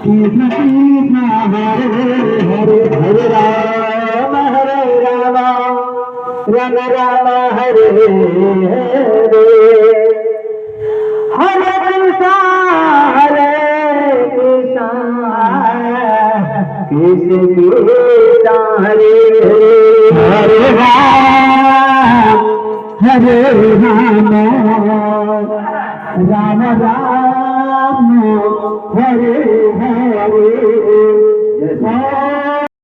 Krishna Krishna Hare Hare Hare Rama Rama Rama Hare Hare Hare Krishna Krishna Krishna Hare Hare Hare Rama Rama Rama Hare Hare